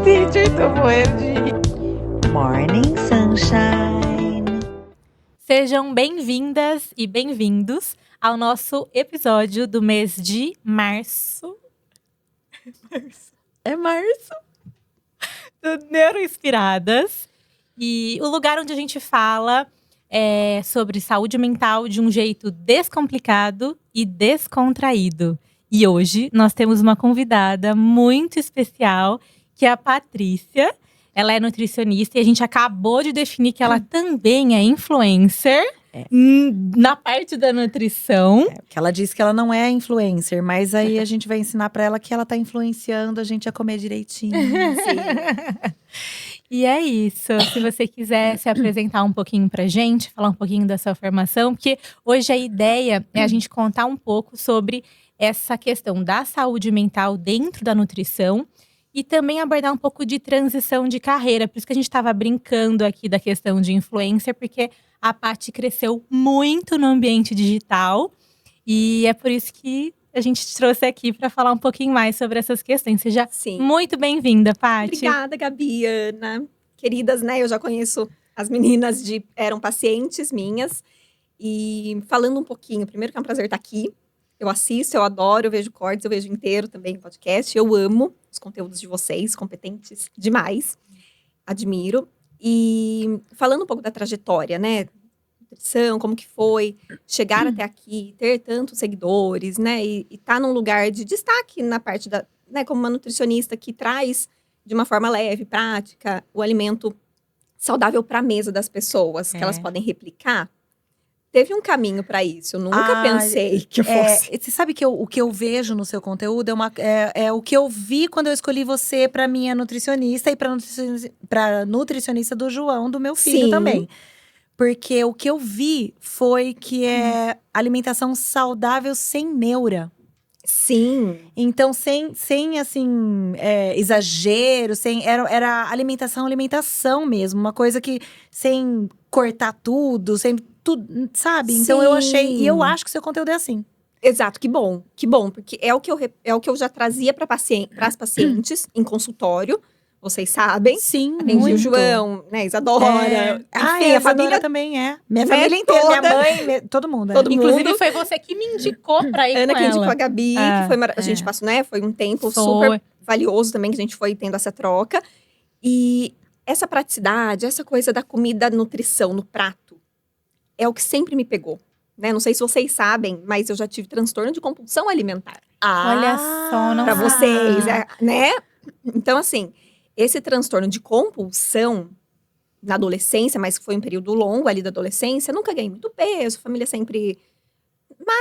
teacher, tô morrendo de rir. Morning Sunshine. Sejam bem-vindas e bem-vindos ao nosso episódio do mês de março. É março. Do Neuroinspiradas. E o lugar onde a gente fala sobre saúde mental de um jeito descomplicado e descontraído. E hoje nós temos uma convidada muito especial, que é a Patrícia. Ela é nutricionista e a gente acabou de definir que ela também é influencer na parte da nutrição. Porque ela disse que ela não é influencer, mas aí a gente vai ensinar pra ela que ela tá influenciando a gente a comer direitinho. Sim. E é isso. Se você quiser se apresentar um pouquinho pra gente, falar um pouquinho da sua formação, porque hoje a ideia é a gente contar um pouco sobre essa questão da saúde mental dentro da nutrição e também abordar um pouco de transição de carreira. Por isso que a gente estava brincando aqui da questão de influencer, porque a Paty cresceu muito no ambiente digital e é por isso que a gente te trouxe aqui para falar um pouquinho mais sobre essas questões. Seja muito bem-vinda, Paty. Obrigada, Gabi, Ana. Queridas, né? Eu já conheço as meninas eram pacientes minhas. E falando um pouquinho, primeiro que é um prazer estar aqui. Eu assisto, eu adoro, eu vejo cortes, eu vejo inteiro também o podcast. Eu amo os conteúdos de vocês, competentes demais. Admiro. E falando um pouco da trajetória, né? Nutrição, como que foi chegar até aqui, ter tantos seguidores, né? E tá num lugar de destaque na parte da, né? Como uma nutricionista que traz de uma forma leve, prática, o alimento saudável para a mesa das pessoas, que elas podem replicar. Teve um caminho para isso. Eu nunca pensei que eu fosse. Você sabe que o que eu vejo no seu conteúdo é o que eu vi quando eu escolhi você para minha nutricionista e para nutricionista do João, do meu filho também. Porque o que eu vi foi que é alimentação saudável sem neura. Sim. Então, sem assim, exagero, era alimentação mesmo. Uma coisa que, sem cortar tudo, sem tudo, sabe? Sim. Então, eu achei, e eu acho que seu conteúdo é assim. Exato, que bom, porque é o que eu já trazia para as pacientes em consultório. Vocês sabem. Sim, atendi muito. o João, né, Isadora. Enfim, a família também é. Minha família inteira, toda. minha mãe, todo mundo. Inclusive, foi você que me indicou pra ir Ana com que ela. indicou a Gabi, que foi a gente passou, né? Foi um tempo super valioso também, que a gente foi tendo essa troca. E essa praticidade, essa coisa da comida, nutrição no prato, é o que sempre me pegou. Né? Não sei se vocês sabem, mas eu já tive transtorno de compulsão alimentar. Olha só, não pra vocês, né? Então, assim, esse transtorno de compulsão na adolescência, mas que foi um período longo ali da adolescência, nunca ganhei muito peso, família sempre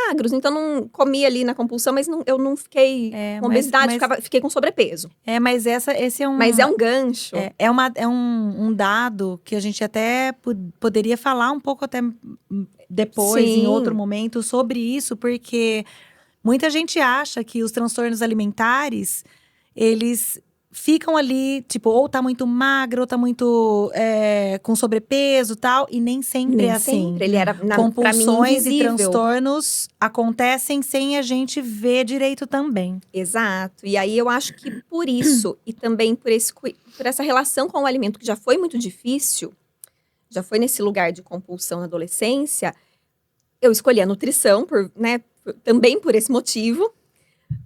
magros, então não comia ali na compulsão, mas eu não fiquei com obesidade, fiquei com sobrepeso. Mas esse é um… Mas é um gancho. É um dado que a gente até poderia falar um pouco até depois, em outro momento, sobre isso, porque muita gente acha que os transtornos alimentares, eles ficam ali, tipo, ou tá muito magro, ou tá muito com sobrepeso e tal, e nem sempre é assim. Sempre. Ele era, compulsões pra mim, e transtornos acontecem sem a gente ver direito também. Exato. E aí eu acho que por isso, e também por essa relação com o alimento que já foi muito difícil, já foi nesse lugar de compulsão na adolescência, eu escolhi a nutrição, também por esse motivo.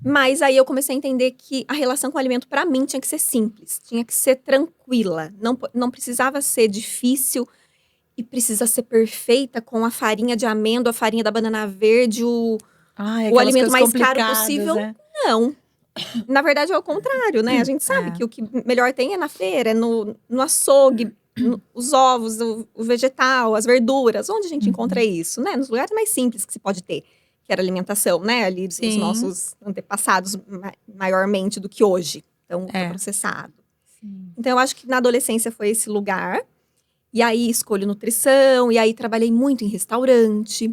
Mas aí eu comecei a entender que a relação com o alimento, para mim, tinha que ser simples. Tinha que ser tranquila. Não precisava ser difícil e precisa ser perfeita com a farinha de amêndoa, a farinha da banana verde, o alimento mais caro possível. Né? Não. Na verdade, é o contrário, né? A gente sabe que o que melhor tem é na feira, é no açougue, os ovos, o vegetal, as verduras. Onde a gente encontra isso, né? Nos lugares mais simples que se pode ter. Que era alimentação, né? Ali dos nossos antepassados, maiormente do que hoje. Então, processado. Sim. Então, eu acho que na adolescência foi esse lugar. E aí, escolho nutrição. E aí, trabalhei muito em restaurante.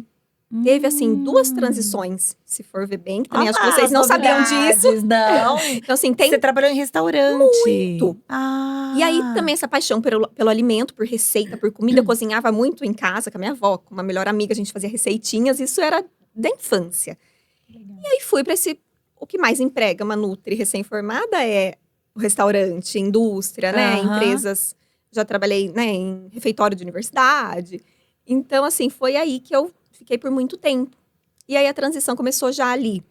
Teve, assim, 2 transições, se for ver bem. Que também acho que vocês não sabiam disso. Não. Então, assim, Você trabalhou em restaurante. Muito. E aí, também essa paixão pelo alimento, por receita, por comida. Eu cozinhava muito em casa com a minha avó. Com uma melhor amiga, a gente fazia receitinhas. Isso era da infância. Legal. E aí, fui para o que mais emprega uma nutri recém-formada é restaurante, indústria, né? Aham. Empresas. Já trabalhei, né, em refeitório de universidade. Então, assim, foi aí que eu fiquei por muito tempo. E aí a transição começou já ali.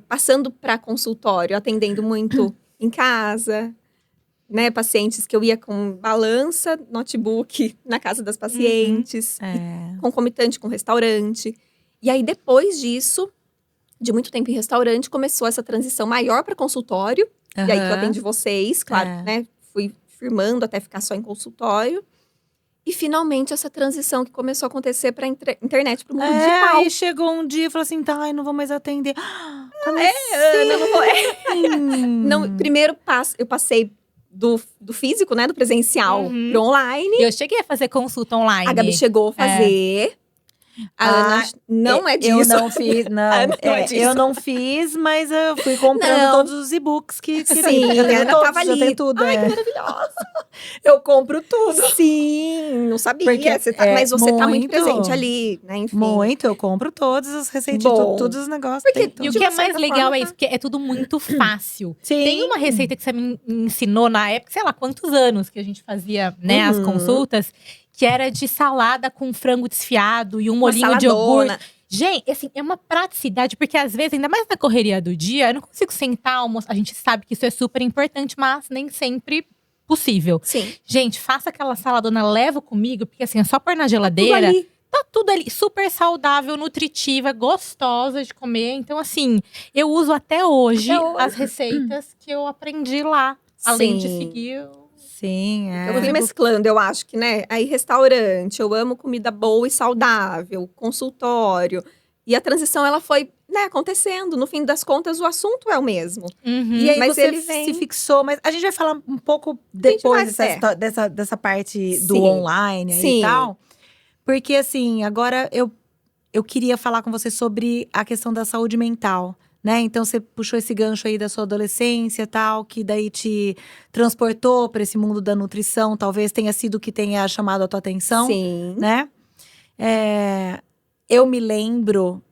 Passando para consultório, atendendo muito em casa, né? Pacientes que eu ia com balança, notebook na casa das pacientes, É. concomitante com restaurante. E aí, depois disso, de muito tempo em restaurante, começou essa transição maior para consultório. E aí que eu Aham. atendi vocês, claro, É. né? Fui firmando até ficar só em consultório. E finalmente essa transição que começou a acontecer para internet, para o mundo digital. Aí chegou um dia e falou assim, tá, ai, não vou mais atender. Como Ana, não vou- assim? Não, primeiro eu passei do físico, né? Do presencial Uhum. pro online. Eu cheguei a fazer consulta online. A Gabi chegou a fazer. A Ana não é disso. Eu não fiz, não. Ana não é disso. Eu não fiz, mas eu fui comprando Não. todos os e-books que Sim, eu tenho a Ana todos, tava eu ali. tenho tudo. Ai, é. que maravilhosa. Eu compro tudo. Sim, não sabia. Porque Mas você tá muito muito. presente ali, né? Enfim. Muito, eu compro todas as receitas, Bom. todos os negócios. Porque- tem tudo. E o De que é uma mais certa legal forma, é isso, porque é tudo muito fácil. Sim. Tem uma receita que você me ensinou na época, sei lá quantos anos que a gente fazia, né, as Uhum. consultas, que era de salada com frango desfiado e um Uma molhinho de saladona. iogurte. Gente, assim, é uma praticidade, porque às vezes, ainda mais na correria do dia, eu não consigo sentar, almoçar. A gente sabe que isso é super importante, mas nem sempre possível. Sim. Gente, faça aquela saladona, leva comigo, porque assim, é só pôr na Tudo geladeira. ali. Tá tudo ali, super saudável, nutritiva, gostosa de comer. Então, assim, eu uso até hoje, Até hoje. as receitas que eu aprendi lá. Além de Sim. seguir. Sim, é. Eu fui mesclando, eu acho que, né? Aí, restaurante, eu amo comida boa e saudável, consultório. E a transição, ela foi, né, acontecendo. No fim das contas, o assunto é o mesmo. Uhum. E aí Mas você ele vem- se fixou, mas a gente vai falar um pouco vai depois ser. dessa parte do Sim. online aí Sim. e tal. Porque assim, agora eu queria falar com você sobre a questão da saúde mental, né? Então você puxou esse gancho aí da sua adolescência e tal, que daí te transportou para esse mundo da nutrição, talvez tenha sido o que tenha chamado a tua atenção, Sim. né? Eu me lembro,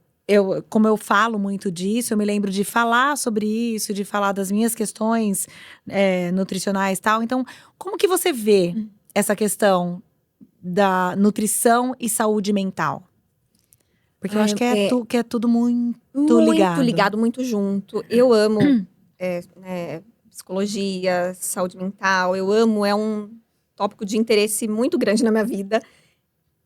como eu falo muito disso, eu me lembro de falar sobre isso, de falar das minhas questões nutricionais e tal. Então, como que você vê essa questão da nutrição e saúde mental? Porque eu Ai, acho que é tudo muito Muito ligado. ligado, muito junto. Eu amo psicologia, saúde mental. Eu amo, é um tópico de interesse muito grande na minha vida.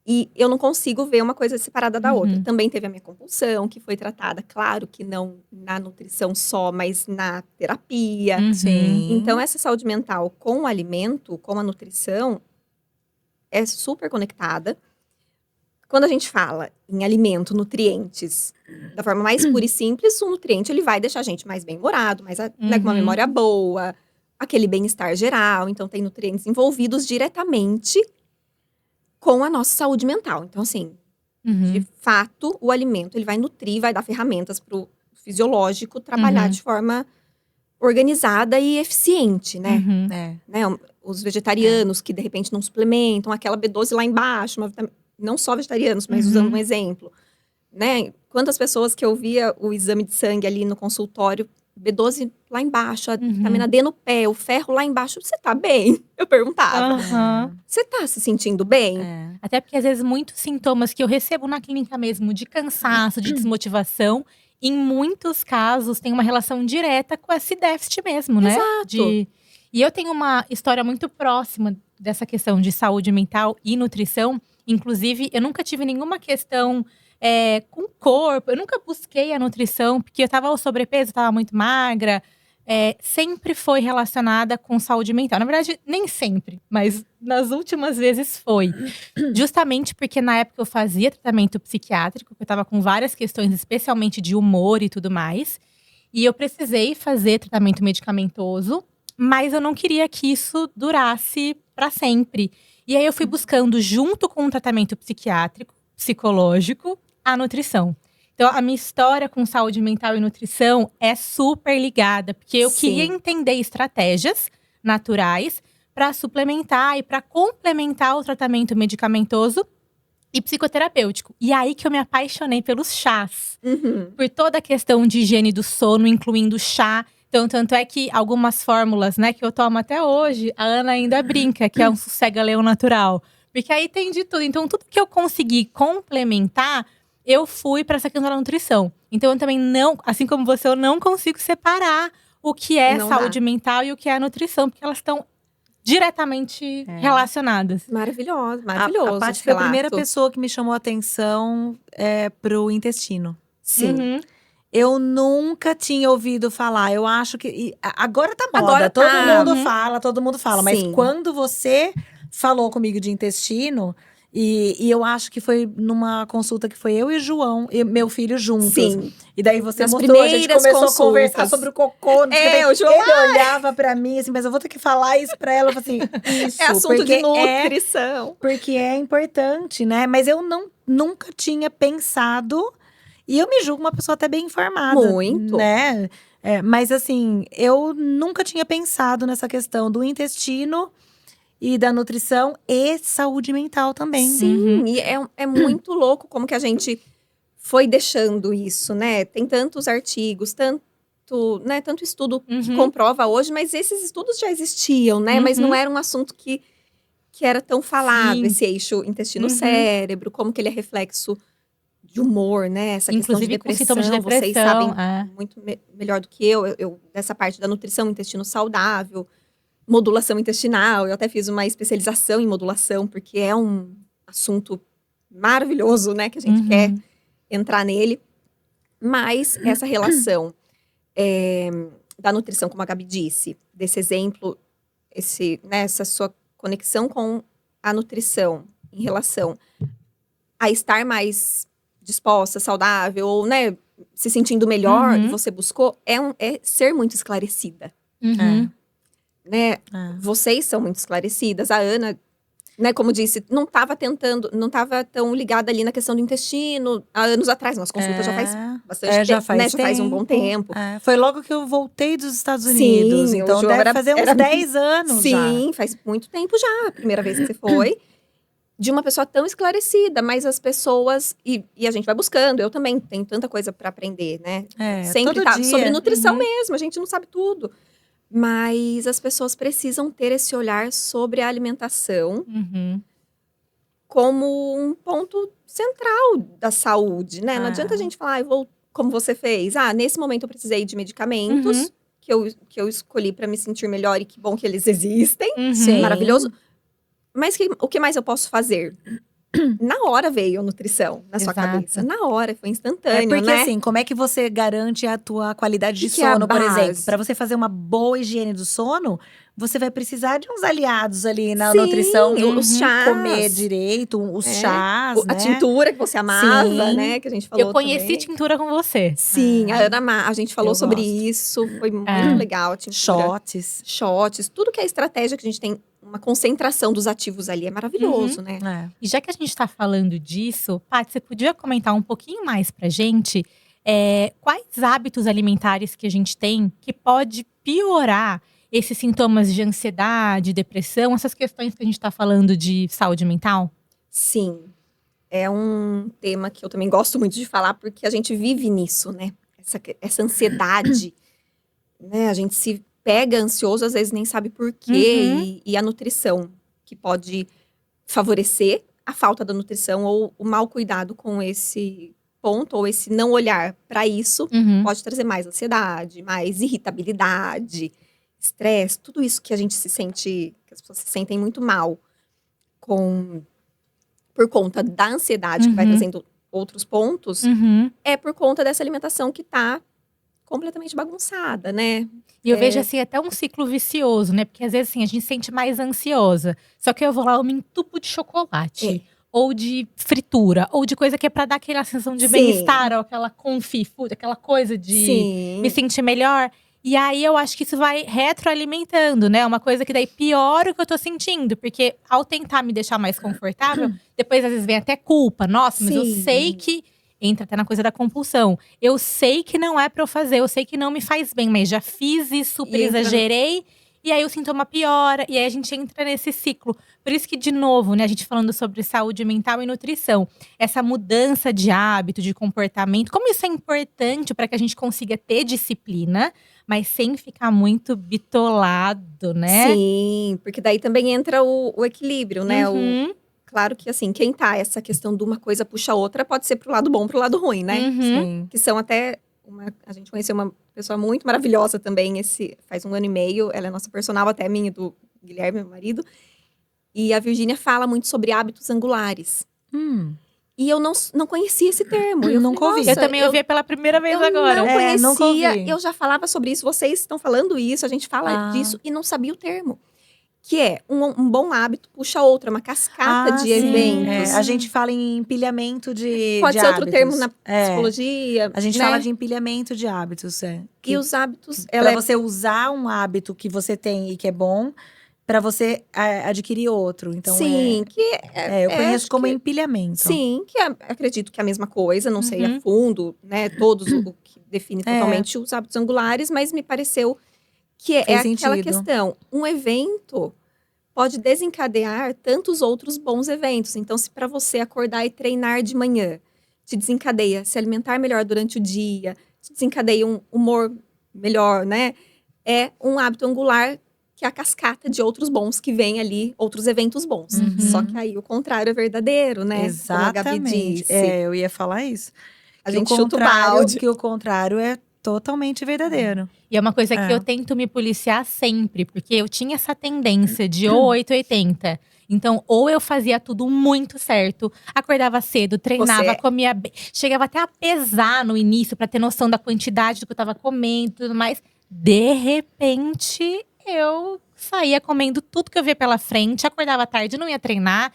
E eu não consigo ver uma coisa separada da outra. Também teve a minha compulsão, que foi tratada, claro que não na nutrição só, mas na terapia. Uhum. Sim. Então, essa saúde mental com o alimento, com a nutrição, é super conectada. Quando a gente fala em alimento, nutrientes, da forma mais pura e simples, um nutriente ele vai deixar a gente mais bem-humorado, mais, né, com uma memória boa, aquele bem-estar geral. Então, tem nutrientes envolvidos diretamente com a nossa saúde mental. Então, assim, de fato, o alimento ele vai nutrir, vai dar ferramentas para o fisiológico trabalhar de forma organizada e eficiente, né? Uhum. É. Né? Os vegetarianos que, de repente, não suplementam, aquela B12 lá embaixo, não só vegetarianos, mas usando um exemplo. Né? Quantas pessoas que eu via o exame de sangue ali no consultório, B12 lá embaixo, a vitamina D no pé, o ferro lá embaixo, você tá bem? Eu perguntava. Aham. Você tá se sentindo bem? É. Até porque, às vezes, muitos sintomas que eu recebo na clínica mesmo, de cansaço, de desmotivação, em muitos casos, tem uma relação direta com esse déficit mesmo, né? Exato. E eu tenho uma história muito próxima dessa questão de saúde mental e nutrição. Inclusive, eu nunca tive nenhuma questão com o corpo. Eu nunca busquei a nutrição, porque eu tava sobrepeso, eu tava muito magra. Sempre foi relacionada com saúde mental. Na verdade, nem sempre, mas nas últimas vezes foi. Justamente porque na época eu fazia tratamento psiquiátrico, eu tava com várias questões, especialmente de humor e tudo mais. E eu precisei fazer tratamento medicamentoso, mas eu não queria que isso durasse para sempre. E aí eu fui buscando, junto com o tratamento psiquiátrico, psicológico, a nutrição. Então, a minha história com saúde mental e nutrição é super ligada, porque eu queria entender estratégias naturais para suplementar e para complementar o tratamento medicamentoso e psicoterapêutico. E aí que eu me apaixonei pelos chás. Por toda a questão de higiene do sono, incluindo chá. Então, tanto é que algumas fórmulas, né, que eu tomo até hoje, a Ana ainda brinca que é um sossega-leão natural. Porque aí tem de tudo. Então, tudo que eu consegui complementar, eu fui para essa questão da nutrição. Então, eu também não, assim como você, eu não consigo separar o que é Não saúde dá. mental e o que é a nutrição, porque elas estão diretamente relacionadas. Maravilhoso, A maravilhoso. Paty esse foi a primeira relato. pessoa que me chamou a atenção pro intestino. Sim. Uhum. Eu nunca tinha ouvido falar. Eu acho que. Agora tá moda. Agora todo tá. mundo Uhum. fala, todo mundo fala. Mas Sim. quando você falou comigo de intestino, e eu acho que foi numa consulta que foi eu e o João, e meu filho juntos. Sim. E daí você Nas mostrou, a gente primeiras começou a conversar consultas. sobre o cocô. Não sei o que tem. o João Ele olhava pra mim assim, mas eu vou ter que falar isso pra ela. Eu falei assim, isso. é assunto de porque nutrição. porque é importante, né? Mas eu nunca tinha pensado. E eu me julgo uma pessoa até bem informada. Muito. Né? Mas assim, eu nunca tinha pensado nessa questão do intestino e da nutrição e saúde mental também. Sim, e é muito louco como que a gente foi deixando isso, né? Tem tantos artigos, tanto estudo que comprova hoje, mas esses estudos já existiam, né? Mas não era um assunto que era tão falado, Sim. esse eixo intestino-cérebro, como que ele é reflexo de humor, né? Essa questão de Inclusive com depressão, sintomas de vocês depressão. sabem muito melhor do que eu dessa parte da nutrição, intestino saudável, modulação intestinal. Eu até fiz uma especialização em modulação, porque é um assunto maravilhoso, né? Que a gente quer entrar nele. Mas essa relação da nutrição, como a Gabi disse, desse exemplo, essa sua conexão com a nutrição em relação a estar mais disposta, saudável, ou, né, se sentindo melhor, e você buscou, é ser muito esclarecida. Né? Vocês são muito esclarecidas. A Ana, né, como disse, não estava tão ligada ali na questão do intestino. Há anos atrás, nossa consulta já faz bastante tempo, já faz né? Já faz um bom tempo. Foi logo que eu voltei dos Estados Sim, Unidos. o Então João deve fazer uns 10 anos já. Sim, faz muito tempo já. A primeira vez que você foi. De uma pessoa tão esclarecida, mas as pessoas… E a gente vai buscando, eu também tenho tanta coisa para aprender, né? Sempre todo tá dia. sobre nutrição mesmo, a gente não sabe tudo. Mas as pessoas precisam ter esse olhar sobre a alimentação como um ponto central da saúde, né? Não adianta a gente falar, como você fez. Nesse momento eu precisei de medicamentos que eu escolhi para me sentir melhor e que bom que eles existem. Sim. Maravilhoso. Mas o que mais eu posso fazer? Na hora veio a nutrição na sua cabeça. Na hora, foi instantâneo, porque né? assim, como é que você garante a tua qualidade de Que é a sono, por base? exemplo? Para você fazer uma boa higiene do sono, você vai precisar de uns aliados ali na Sim, nutrição. os chás. Comer direito, os chás, né? A tintura que você amava, Sim. né? Que a gente falou Eu conheci também. tintura com você. Sim, a gente falou Eu sobre gosto. isso. Foi muito legal. Tintura. Shots. Tudo que é estratégia que a gente tem, uma concentração dos ativos ali. É maravilhoso, né? E já que a gente está falando disso, Paty, você podia comentar um pouquinho mais pra gente quais hábitos alimentares que a gente tem que pode piorar esses sintomas de ansiedade, depressão, essas questões que a gente está falando de saúde mental? Sim. É um tema que eu também gosto muito de falar, porque a gente vive nisso, né? Essa ansiedade, né? A gente se pega ansioso, às vezes nem sabe por quê. E a nutrição, que pode favorecer a falta da nutrição ou o mau cuidado com esse ponto, ou esse não olhar para isso, pode trazer mais ansiedade, mais irritabilidade, estresse, tudo isso que a gente se sente, que as pessoas se sentem muito mal por conta da ansiedade, que vai trazendo outros pontos, é por conta dessa alimentação que tá completamente bagunçada, né? E eu vejo assim até um ciclo vicioso, né? Porque às vezes assim, a gente se sente mais ansiosa. Só que eu vou lá, eu me entupo de chocolate. Ou de fritura, ou de coisa que é pra dar aquela sensação de bem-estar, ou aquela comfy food, aquela coisa de me sentir melhor. E aí eu acho que isso vai retroalimentando, né? Uma coisa que daí piora o que eu tô sentindo. Porque ao tentar me deixar mais confortável, depois às vezes vem até culpa. Nossa, mas eu sei que… Entra até na coisa da compulsão. Eu sei que não é pra eu fazer, eu sei que não me faz bem, mas já fiz isso, super exagerei. E aí o sintoma piora, e aí a gente entra nesse ciclo. Por isso que, de novo, né, a gente falando sobre saúde mental e nutrição. Essa mudança de hábito, de comportamento, como isso é importante para que a gente consiga ter disciplina, mas sem ficar muito bitolado, né? Sim, porque daí também entra o equilíbrio, né? Uhum, Claro que, assim, quem tá essa questão de uma coisa puxa a outra, pode ser pro lado bom, pro lado ruim, né? uhum. Sim. Que são até… a gente conheceu uma pessoa muito maravilhosa também, faz 1 ano e meio. Ela é nossa personal, até minha, do Guilherme, meu marido. E a Virgínia fala muito sobre hábitos angulares. E eu não conhecia esse termo. E eu Nunca falei, ouvi. Eu "Nossa, também ouvi pela primeira vez agora. não É, nunca conhecia, ouvi. eu já falava sobre isso, vocês estão falando isso, a gente fala disso e não sabia o termo. Que é um bom hábito puxa outro, é uma cascata de Sim. eventos. A gente fala em empilhamento de Pode ser outro hábitos. termo na psicologia, A gente né? fala de empilhamento de hábitos, E os hábitos, Para você usar um hábito que você tem e que é bom, para você adquirir outro. Então, sim, eu conheço acho como que… empilhamento. Sim, acredito que é a mesma coisa, não sei a Uhum. fundo, né, todos o que define totalmente os hábitos angulares, mas me pareceu que é Fez aquela sentido. questão. Um evento pode desencadear tantos outros bons eventos. Então, se para você acordar e treinar de manhã te desencadeia se alimentar melhor durante o dia, te desencadeia um humor melhor, né? É um hábito angular que é a cascata de outros bons que vem ali, outros eventos bons. Uhum. Só que aí o contrário é verdadeiro, né? Como a Gabi Exatamente. disse. Eu ia falar isso. A Que gente chuta o balde. Que o contrário é totalmente verdadeiro. E é uma coisa que É. eu tento me policiar sempre, porque eu tinha essa tendência de ou 880. Então, ou eu fazia tudo muito certo, acordava cedo, treinava, Você- comia bem, chegava até a pesar no início pra ter noção da quantidade do que eu tava comendo e tudo mais. De repente, eu saía comendo tudo que eu via pela frente, acordava tarde, não ia treinar.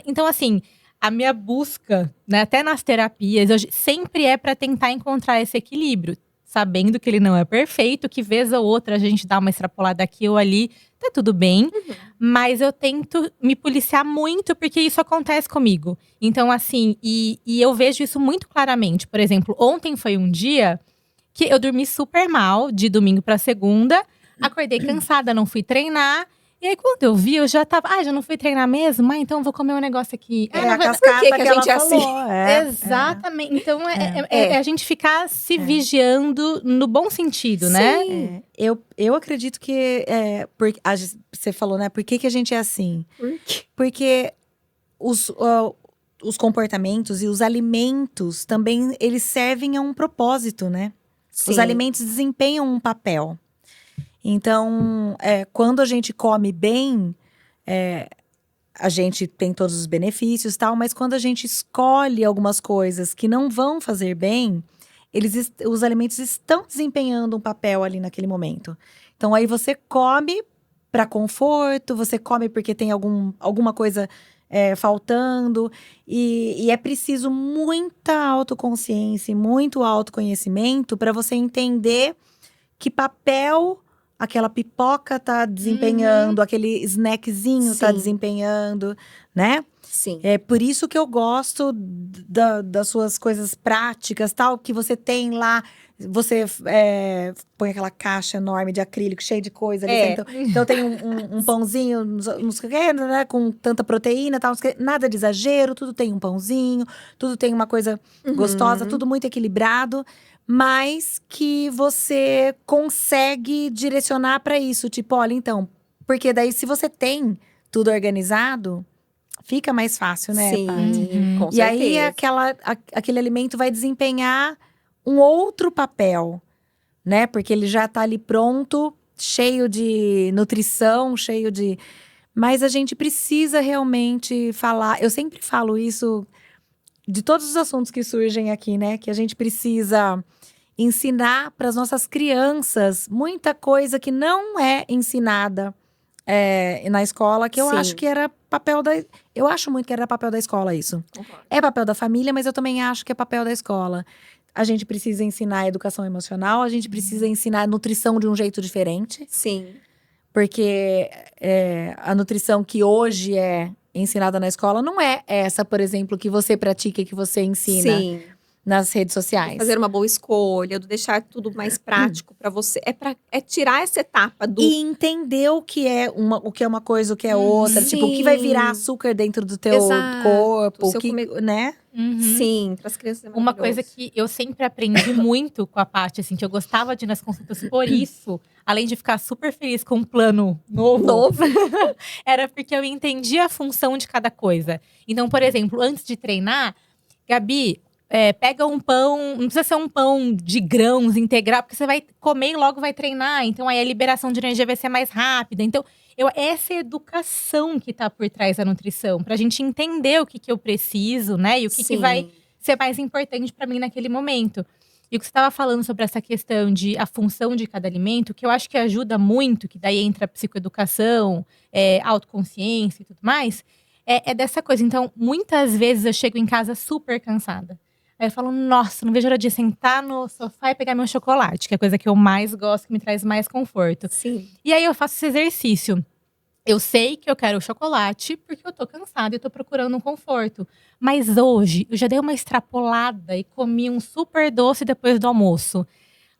Então, assim, a minha busca, né, até nas terapias, sempre é pra tentar encontrar esse equilíbrio. Sabendo que ele não é perfeito, que vez ou outra a gente dá uma extrapolada aqui ou ali, tá tudo bem. Mas eu tento me policiar muito, porque isso acontece comigo. Então, assim, e eu vejo isso muito claramente. Por exemplo, ontem foi um dia que eu dormi super mal, de domingo pra segunda. Acordei cansada, não fui treinar. E aí, quando eu vi, eu já tava… já não fui treinar mesmo? Então, vou comer um negócio aqui. É não a vai- cascata que a que gente é ela assim? falou. Exatamente. Então, é a gente ficar se vigiando no bom sentido, né? Sim. Eu acredito que porque você falou, né? Por que a gente é assim? Por quê? Porque os comportamentos e os alimentos também eles servem a um propósito, né? Os Sim. alimentos desempenham um papel. Então, quando a gente come bem, a gente tem todos os benefícios e tal, mas quando a gente escolhe algumas coisas que não vão fazer bem, os alimentos estão desempenhando um papel ali naquele momento. Então, aí você come para conforto, você come porque tem alguma coisa faltando. E é preciso muita autoconsciência e muito autoconhecimento para você entender que papel aquela pipoca tá desempenhando, aquele snackzinho tá Sim. desempenhando, né? Sim. É por isso que eu gosto das suas coisas práticas, tal, que você tem lá. Você põe aquela caixa enorme de acrílico, cheia de coisa ali. Então tem um pãozinho, não sei o quê, né, com tanta proteína, tal, não sei o quê, nada de exagero, tudo tem um pãozinho, tudo tem uma coisa gostosa, tudo muito equilibrado. Mas que você consegue direcionar para isso. Tipo, olha, então… Porque daí, se você tem tudo organizado, fica mais fácil, né, Sim, Paty? com E aí, certeza. aquele alimento vai desempenhar um outro papel, né? Porque ele já tá ali pronto, cheio de nutrição, cheio de… Mas a gente precisa realmente falar… Eu sempre falo isso de todos os assuntos que surgem aqui, né? Que a gente precisa ensinar para as nossas crianças muita coisa que não é ensinada na escola, que eu Sim. acho que era papel da… Eu acho muito que era papel da escola isso. Concordo. É papel da família, mas eu também acho que é papel da escola. A gente precisa ensinar a educação emocional, a gente precisa ensinar a nutrição de um jeito diferente. Sim. Porque a nutrição que hoje é ensinada na escola não é essa, por exemplo, que você pratica e que você ensina. Sim. nas redes sociais. Fazer uma boa escolha, do deixar tudo mais prático pra você. É tirar essa etapa do… E entender o que é uma coisa, o que é outra. Tipo, o que vai virar Sim. açúcar dentro do teu Exato. corpo. Se eu comer- Né? Sim, pras crianças é Uma coisa maravilhoso. que eu sempre aprendi muito com a Paty, assim, que eu gostava de ir nas consultas por isso, além de ficar super feliz com um plano novo, era porque eu entendia a função de cada coisa. Então, por exemplo, antes de treinar, Gabi, pega um pão, não precisa ser um pão de grãos integral, porque você vai comer e logo vai treinar. Então, aí a liberação de energia vai ser mais rápida. Então, essa é a educação que tá por trás da nutrição, pra gente entender o que eu preciso, né? E o que Sim. vai ser mais importante para mim naquele momento. E o que você estava falando sobre essa questão de a função de cada alimento, que eu acho que ajuda muito, que daí entra a psicoeducação, autoconsciência e tudo mais, é dessa coisa. Então, muitas vezes eu chego em casa super cansada. Aí eu falo, nossa, não vejo a hora de sentar no sofá e pegar meu chocolate, que é a coisa que eu mais gosto, que me traz mais conforto. Sim. E aí eu faço esse exercício. Eu sei que eu quero chocolate porque eu tô cansada e tô procurando um conforto. Mas hoje, eu já dei uma extrapolada e comi um super doce depois do almoço.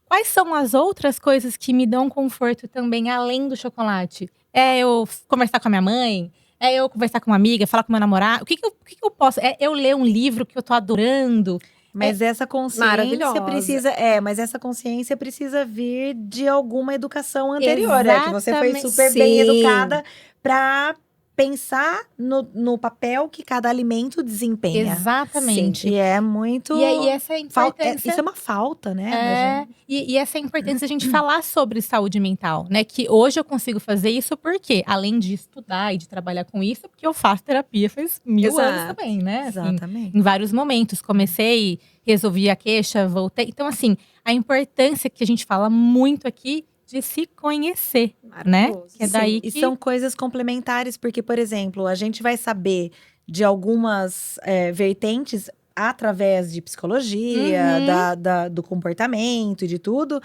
Quais são as outras coisas que me dão conforto também, além do chocolate? É eu conversar com a minha mãe? É eu conversar com uma amiga, falar com meu namorado? O que eu posso? É eu ler um livro que eu tô adorando? Mas essa consciência maravilhosa. precisa. Mas essa consciência precisa vir de alguma educação anterior, né? Que você foi Exatamente. super bem Sim. educada pra pensar no papel que cada alimento desempenha. Exatamente. E é muito. E aí, essa é a importância. Isso é uma falta, né? da gente. E essa é a importância da gente falar sobre saúde mental, né? Que hoje eu consigo fazer isso porque, além de estudar e de trabalhar com isso, porque eu faço terapia faz 1000 anos Exato. também, né? Assim, Exatamente. em vários momentos. Comecei, resolvi a queixa, voltei. Então, assim, a importância que a gente fala muito aqui de se conhecer, né? Maravilhoso. Que é daí E que… são coisas complementares, porque, por exemplo, a gente vai saber de algumas vertentes através de psicologia, do comportamento e de tudo,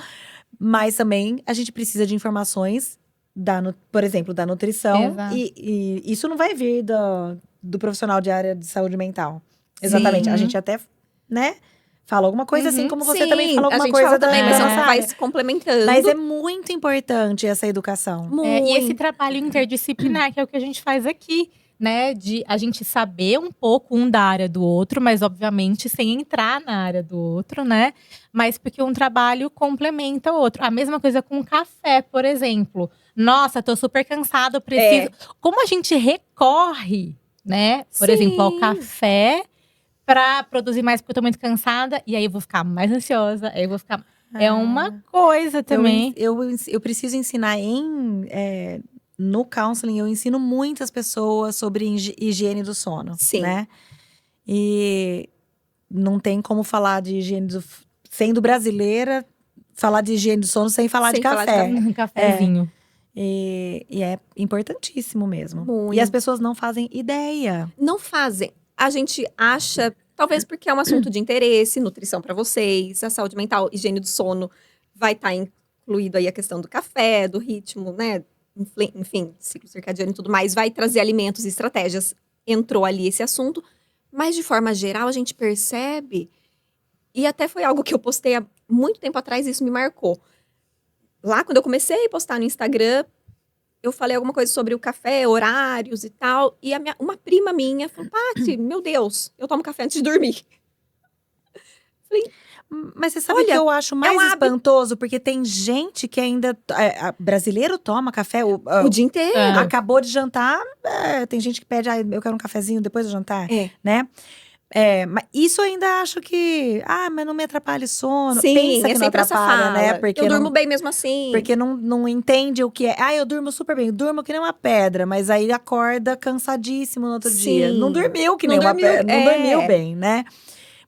mas também a gente precisa de informações, por exemplo, da nutrição. Exato. E isso não vai vir do profissional de área de saúde mental. Exatamente. A gente até, né? Fala alguma coisa assim, como você também falou a alguma gente coisa fala também, mas da são nossa vai área. se complementando. Mas é muito importante essa educação. muito. E esse trabalho interdisciplinar, que é o que a gente faz aqui, né? De a gente saber um pouco um da área do outro, mas obviamente sem entrar na área do outro, né? Mas porque um trabalho complementa o outro. A mesma coisa com o café, por exemplo. Nossa, tô super cansado, preciso… Como a gente recorre, né? Por Sim. exemplo, ao café pra produzir mais porque eu tô muito cansada. E aí eu vou ficar mais ansiosa, aí eu vou ficar… É uma coisa também. Eu preciso ensinar no counseling, eu ensino muitas pessoas sobre higiene do sono, Sim. né? E não tem como falar de sendo brasileira, falar de higiene do sono sem falar Sem de falar de café. Um cafezinho. E é importantíssimo mesmo. Muito. E as pessoas não fazem ideia. Não fazem. A gente acha, talvez porque é um assunto de interesse, nutrição pra vocês, a saúde mental, higiene do sono, vai estar incluído aí a questão do café, do ritmo, né? Enfim, ciclo circadiano e tudo mais, vai trazer alimentos e estratégias. Entrou ali esse assunto, mas de forma geral a gente percebe, e até foi algo que eu postei há muito tempo atrás, e isso me marcou. Lá, quando eu comecei a postar no Instagram, eu falei alguma coisa sobre o café, horários e tal. E uma prima minha falou, Paty, meu Deus, eu tomo café antes de dormir. Mas você sabe o que Olha, eu acho mais hábito. espantoso? Porque tem gente que ainda… brasileiro toma café O dia inteiro. acabou de jantar, tem gente que pede, eu quero um cafezinho depois do jantar, né? Mas isso eu ainda acho que… mas não me atrapalha o sono. Sim, Pensa que não sempre essa atrapalha, fala. né? Porque eu durmo bem mesmo assim. Porque não entende o que é. Eu durmo super bem. Durmo que nem uma pedra. Mas aí acorda cansadíssimo no outro dia. Não dormiu que nem uma pedra. Não dormiu bem, né?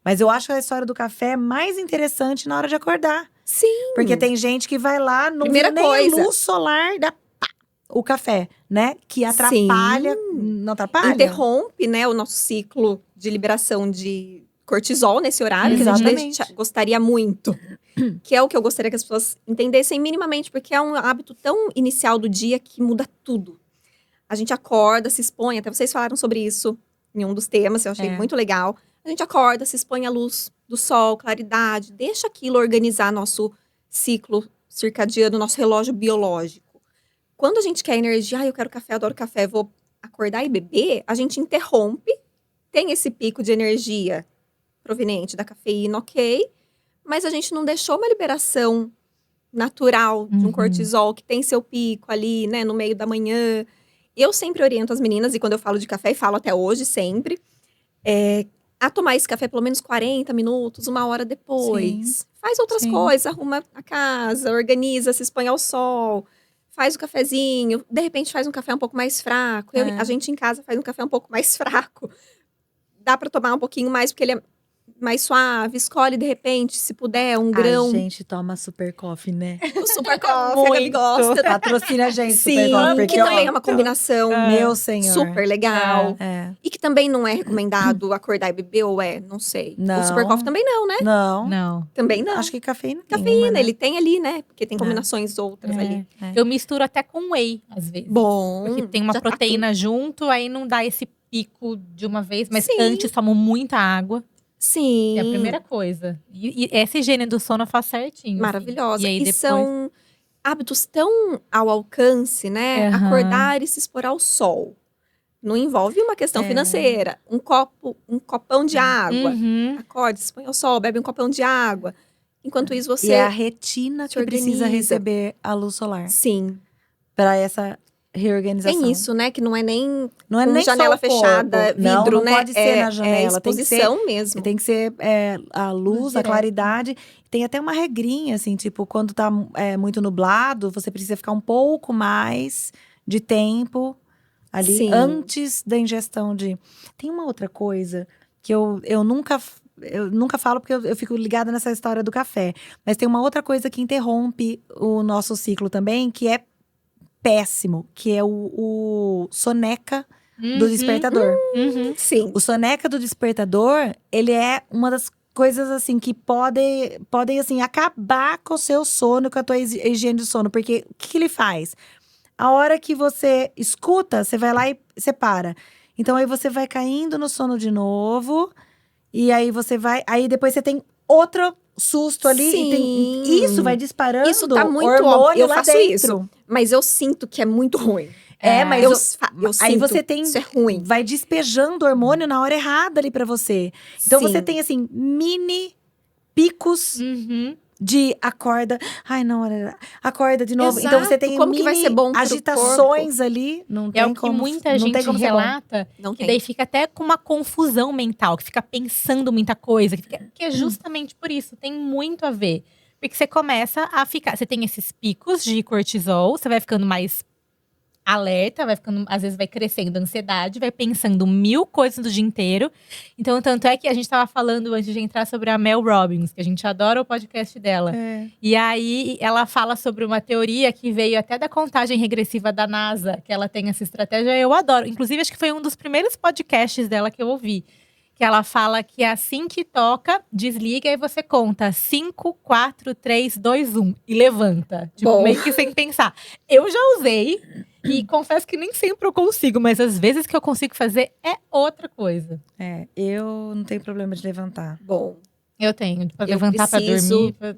Mas eu acho a história do café mais interessante na hora de acordar. Sim. Porque tem gente que vai lá, não Primeira vê nem coisa. a luz solar, dá o café, né? Que atrapalha. Não atrapalha? Interrompe, né, o nosso ciclo de liberação de cortisol nesse horário, que a Exatamente. gente gostaria muito. Que é o que eu gostaria que as pessoas entendessem minimamente, porque é um hábito tão inicial do dia que muda tudo. A gente acorda, se expõe, até vocês falaram sobre isso em um dos temas, eu achei muito legal. A gente acorda, se expõe à luz do sol, claridade, deixa aquilo organizar nosso ciclo circadiano, nosso relógio biológico. Quando a gente quer energia, eu quero café, adoro café, vou acordar e beber, a gente interrompe, tem esse pico de energia proveniente da cafeína, ok, mas a gente não deixou uma liberação natural de um cortisol que tem seu pico ali, né, no meio da manhã. Eu sempre oriento as meninas, e quando eu falo de café, e falo até hoje sempre, a tomar esse café pelo menos 40 minutos, 1 hora depois. Sim. Faz outras Sim. coisas, arruma a casa, organiza, se expõe ao sol, faz o cafezinho, de repente faz um café um pouco mais fraco. A gente em casa faz um café um pouco mais fraco. Dá pra tomar um pouquinho mais, porque ele é mais suave. Escolhe, de repente, se puder, um grão. A gente toma Super Coffee, né? O Super Coffee, a Gabi gosta. Patrocina a gente, Super Sim, Coffee. Porque, que também é uma combinação Meu senhor. super legal. E que também não é recomendado acordar e beber, ou não sei. Não. O Super Coffee também não, né? Não. Não. Também não. Acho que cafeína Cafeína, né? ele tem ali, né? Porque tem combinações outras ali. Eu misturo até com whey, às vezes. Bom. Porque tem uma já tá proteína junto, aí não dá esse pico de uma vez. Mas Sim. antes tomo muita água. Sim. É a primeira coisa. E essa higiene do sono eu faço certinho. Maravilhosa. Assim. E aí depois... são hábitos tão ao alcance, né? Aham. Acordar e se expor ao sol. Não envolve uma questão financeira. Um copão de água. Uhum. Acorde, se põe ao sol, bebe um copão de água. Enquanto isso, você... E é a retina se que precisa organiza. receber a luz solar. Sim. Para essa reorganização. Tem isso, né? Que não é nem Não é com nem janela só o corpo. fechada, Não, vidro, não né? pode ser na janela. É exposição mesmo. Tem que ser a luz, a direto. claridade. Tem até uma regrinha, assim, tipo, quando tá muito nublado, você precisa ficar um pouco mais de tempo ali Sim. antes da ingestão de… Tem uma outra coisa que eu nunca falo porque eu fico ligada nessa história do café. Mas tem uma outra coisa que interrompe o nosso ciclo também, que é péssimo, que é o soneca do despertador. Sim. O soneca do despertador, ele é uma das coisas, assim, que podem assim, acabar com o seu sono, com a tua higiene de sono. Porque o que ele faz? A hora que você escuta, você vai lá e você para. Então, aí você vai caindo no sono de novo. E aí você vai… Aí depois você tem outro susto ali. Sim. E isso vai disparando Isso tá muito hormônio óbvio. Eu lá faço dentro. isso. Mas eu sinto que é muito ruim. Mas eu aí sinto você tem… isso é ruim. Vai despejando hormônio na hora errada ali pra você. Então Sim. você tem, assim, mini picos de acorda. Ai, não, acorda de novo. Então você Exato. tem Como mini que vai ser bom pro agitações ali. Não tem É o que como, muita não gente tem como ser bom. relata. Não Que tem. daí fica até com uma confusão mental, que fica pensando muita coisa. Que é justamente por isso, tem muito a ver. Porque você começa a ficar… Você tem esses picos de cortisol, você vai ficando mais alerta, vai ficando, às vezes vai crescendo a ansiedade, vai pensando 1000 coisas do dia inteiro. Então, tanto é que a gente tava falando antes de entrar sobre a Mel Robbins, que a gente adora o podcast dela. E aí, ela fala sobre uma teoria que veio até da contagem regressiva da NASA, que ela tem essa estratégia, eu adoro. Inclusive, acho que foi um dos primeiros podcasts dela que eu ouvi. Que ela fala que assim que toca, desliga e você conta 5, 4, 3, 2, 1 e levanta. Tipo, Bom. meio que sem pensar. Eu já usei e confesso que nem sempre eu consigo, mas às vezes que eu consigo fazer é outra coisa. Eu não tenho problema de levantar. Bom, Eu tenho, pra Eu levantar pra preciso- dormir.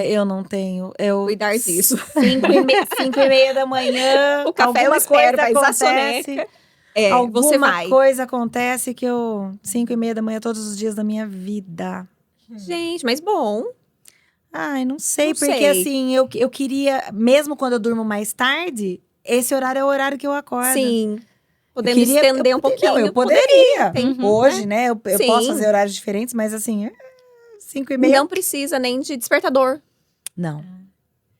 Eu não tenho. Eu cuidar disso. 5:30 da manhã. O café eu alguma espero, coisa mas a acontece. você Alguma vai. coisa acontece que eu… 5:30 da manhã todos os dias da minha vida. Gente, mas bom. Ai, não sei. Não porque sei. assim, eu queria… Mesmo quando eu durmo mais tarde, esse horário é o horário que eu acordo. Sim. Eu Podemos queria- estender um pouquinho. Não, eu poderia. tem, Hoje, né? Eu Sim. posso fazer horários diferentes, mas assim… 5:30… Não precisa nem de despertador. Não.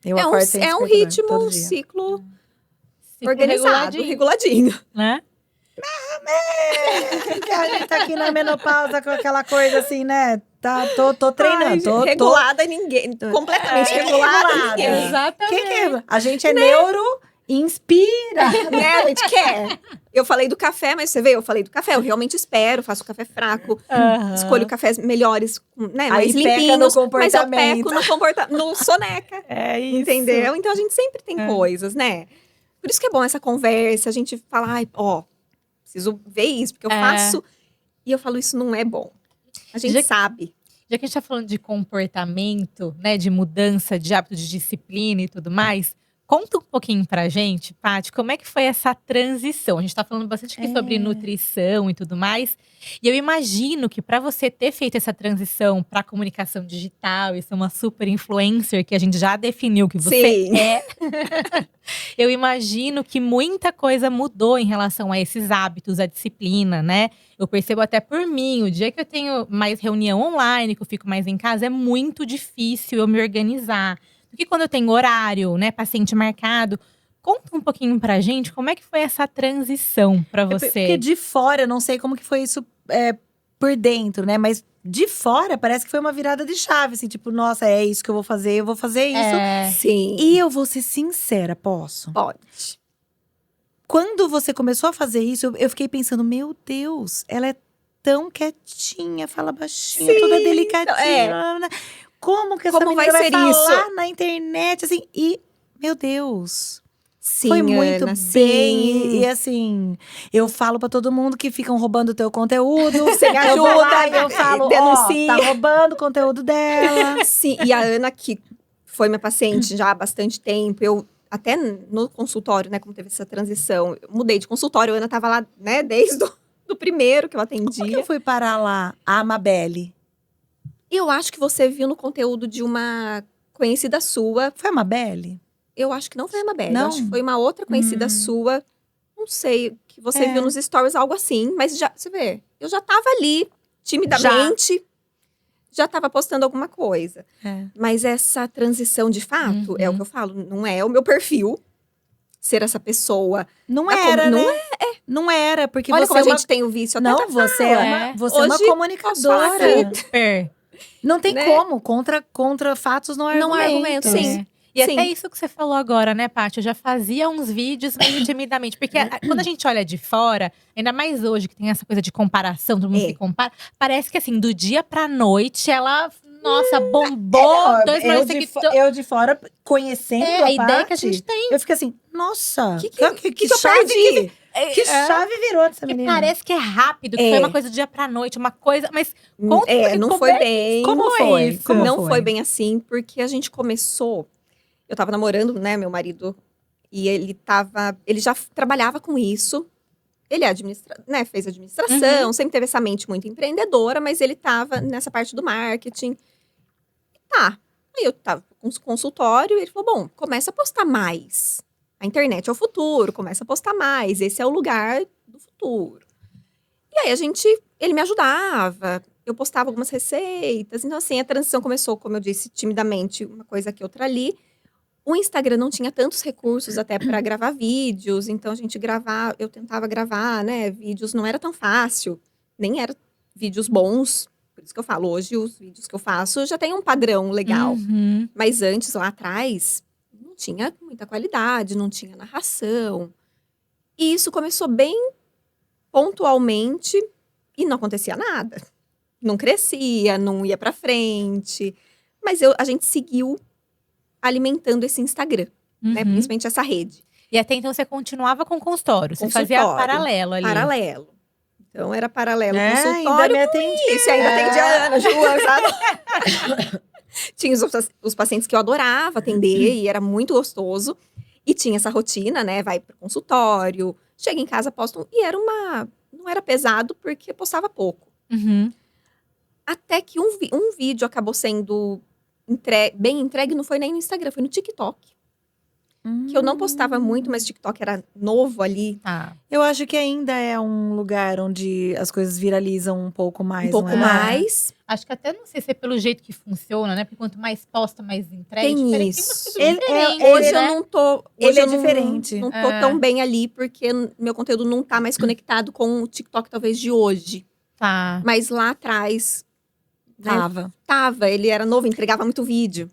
Eu É um, acordo sem é um despertador, ritmo, todo um dia. ciclo Ciclo organizado, reguladinho. né? Que a gente tá aqui na menopausa com aquela coisa assim, né? Tô treinando. tô regulada ninguém. Completamente regulada regulada. ninguém. Exatamente. A gente é neuro, inspira. Né? A gente quer. Eu falei do café, mas você vê, eu falei do café. Eu realmente espero, faço café fraco. Escolho cafés melhores, né? Mais Aí peca limpinhos. no Mas eu comportamento. peco no comportamento. No soneca. É isso. Entendeu? Então a gente sempre tem coisas, né? Por isso que é bom essa conversa, a gente fala, ai, preciso ver isso, porque eu faço e eu falo, isso não é bom. A gente Já- sabe. Já que a gente tá falando de comportamento, né, de mudança de hábito, de disciplina e tudo mais, conta um pouquinho pra gente, Paty, como é que foi essa transição? A gente tá falando bastante aqui sobre nutrição e tudo mais, e eu imagino que pra você ter feito essa transição pra comunicação digital e ser uma super influencer, que a gente já definiu que você Sim. é, eu imagino que muita coisa mudou em relação a esses hábitos, a disciplina, né? Eu percebo até por mim, o dia que eu tenho mais reunião online, que eu fico mais em casa, é muito difícil eu me organizar. Do que quando eu tenho horário, né, paciente marcado. Conta um pouquinho pra gente como é que foi essa transição pra você. Porque de fora, eu não sei como que foi isso por dentro, né? Mas de fora, parece que foi uma virada de chave, assim. Tipo, nossa, é isso que eu vou fazer isso. É, Sim. E eu vou ser sincera, posso? Pode. Quando você começou a fazer isso, eu fiquei pensando, meu Deus, ela é tão quietinha, fala baixinho, Sim, toda delicadinha. é. blá, blá, blá. Como que essa Como menina vai vai ser falar isso? na internet, assim? E, meu Deus, Sim, foi muito Ana, bem. sim. E assim, eu falo pra todo mundo que ficam roubando o teu conteúdo. Você me Eu vou lá ajuda, e eu falo, ó, denuncia. tá roubando o conteúdo dela. Sim, e a Ana, que foi minha paciente já há bastante tempo, eu até no consultório, né, como teve essa transição, eu mudei de consultório, a Ana tava lá, né, desde do primeiro que eu Como que atendia. eu fui parar lá? A Amabelle. Eu acho que você viu no conteúdo de uma conhecida sua. Foi a Amabelle? Eu acho que não foi a Mabel, eu Não? acho que foi uma outra conhecida sua. Não sei, que você viu nos stories, algo assim. Mas já, você vê, eu já tava ali, timidamente, já tava postando alguma coisa. É. Mas essa transição, de fato, é o que eu falo, não é o meu perfil ser essa pessoa. Não Da era, não né? Não era, porque Olha você como a é uma... gente tem o vício até Não, da você fala. você é uma Hoje, comunicadora. posso falar super. Não tem né? como. Contra fatos não há Não há argumento. argumento, sim. E Sim. até isso que você falou agora, né, Paty? Eu já fazia uns vídeos meio timidamente. Porque quando a gente olha de fora, ainda mais hoje que tem essa coisa de comparação, todo mundo se compara. Parece que assim, do dia pra noite, ela, nossa, bombou 2 milhões de seguidores. Eu de fora, conhecendo É a ideia que a Paty, gente tem. eu fico assim, nossa, Que que eu chave perdi? que chave virou dessa Porque menina? parece que é rápido, que É. foi uma coisa do dia pra noite, uma coisa. Mas conta um pouquinho não como foi é bem. Como Como foi? isso? Como Não foi? foi bem assim, porque a gente começou. Eu tava namorando, né, meu marido, e ele já trabalhava com isso. Ele é né, fez administração, sempre teve essa mente muito empreendedora, mas ele tava nessa parte do marketing. Tá. Aí eu tava com um consultório e ele falou: bom, começa a postar mais. A internet é o futuro, começa a postar mais. Esse é o lugar do futuro. E aí ele me ajudava. Eu postava algumas receitas. Então, assim, a transição começou, como eu disse, timidamente, uma coisa aqui, outra ali. O Instagram não tinha tantos recursos até para gravar vídeos, então eu tentava gravar, né, vídeos, não era tão fácil, nem eram vídeos bons, por isso que eu falo, hoje os vídeos que eu faço já tem um padrão legal, Uhum. mas antes, lá atrás, não tinha muita qualidade, não tinha narração, e isso começou bem pontualmente e não acontecia nada, não crescia, não ia para frente, mas a gente seguiu alimentando esse Instagram, né? Uhum. Principalmente essa rede. E até então você continuava com consultório. Você fazia Consultório. paralelo ali. Paralelo. Então, era paralelo Ainda consultório me atendi. isso. E ainda atendia a Ana, João, sabe? Tinha os pacientes que eu adorava atender e era muito gostoso. E tinha essa rotina, né? Vai pro consultório, chega em casa, posta e não era pesado porque eu postava pouco. Uhum. Até que um vídeo acabou sendo bem entregue, não foi nem no Instagram, foi no TikTok. Que eu não postava muito, mas o TikTok era novo ali. Tá. Eu acho que ainda é um lugar onde as coisas viralizam um pouco mais, Um pouco não é? mais. Acho que até não sei se é pelo jeito que funciona, né? Porque quanto mais posta, mais entrega. Tem diferente. isso. Tem umas coisas diferentes, Hoje né? eu não tô. Hoje Ele é eu não- diferente. Não tô tão bem ali, porque meu conteúdo não tá mais conectado com o TikTok, talvez, de hoje. Tá. Mas lá atrás, né, Tava. ele era novo, entregava muito vídeo.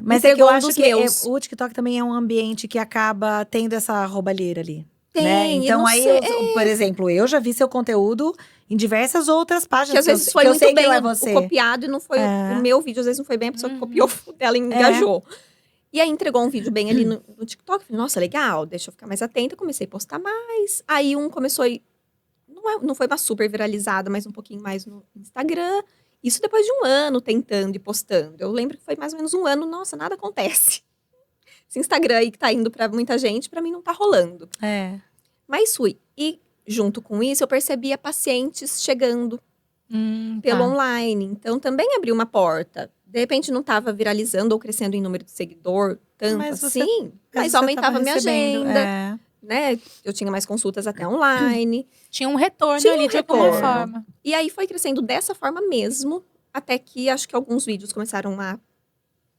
Mas é que eu Entregou um acho dos que meus. o TikTok também é um ambiente que acaba tendo essa roubalheira ali. Tem, né? eu Então não aí, sei. por exemplo, eu já vi seu conteúdo em diversas outras páginas. Que às vezes foi que eu muito sei que bem não é o você. copiado e não foi. O meu vídeo, às vezes, não foi bem, a pessoa que copiou o dela e engajou. E aí entregou um vídeo bem ali no TikTok. Falei, nossa, legal, deixa eu ficar mais atenta. Comecei a postar mais. Aí começou a ir. Não foi uma super viralizada, mas um pouquinho mais no Instagram. Isso depois de 1 ano tentando e postando. Eu lembro que foi mais ou menos 1 ano, nossa, nada acontece. Esse Instagram aí que tá indo pra muita gente, pra mim não tá rolando. Mas fui. E junto com isso, eu percebia pacientes chegando pelo online. Então, também abriu uma porta. De repente, não estava viralizando ou crescendo em número de seguidor tanto Mas assim, mas você aumentava tava minha recebendo, agenda, né? Eu tinha mais consultas até online. Tinha um retorno Tinha ali um de alguma retorno. forma. E aí, foi crescendo dessa forma mesmo, até que acho que alguns vídeos começaram a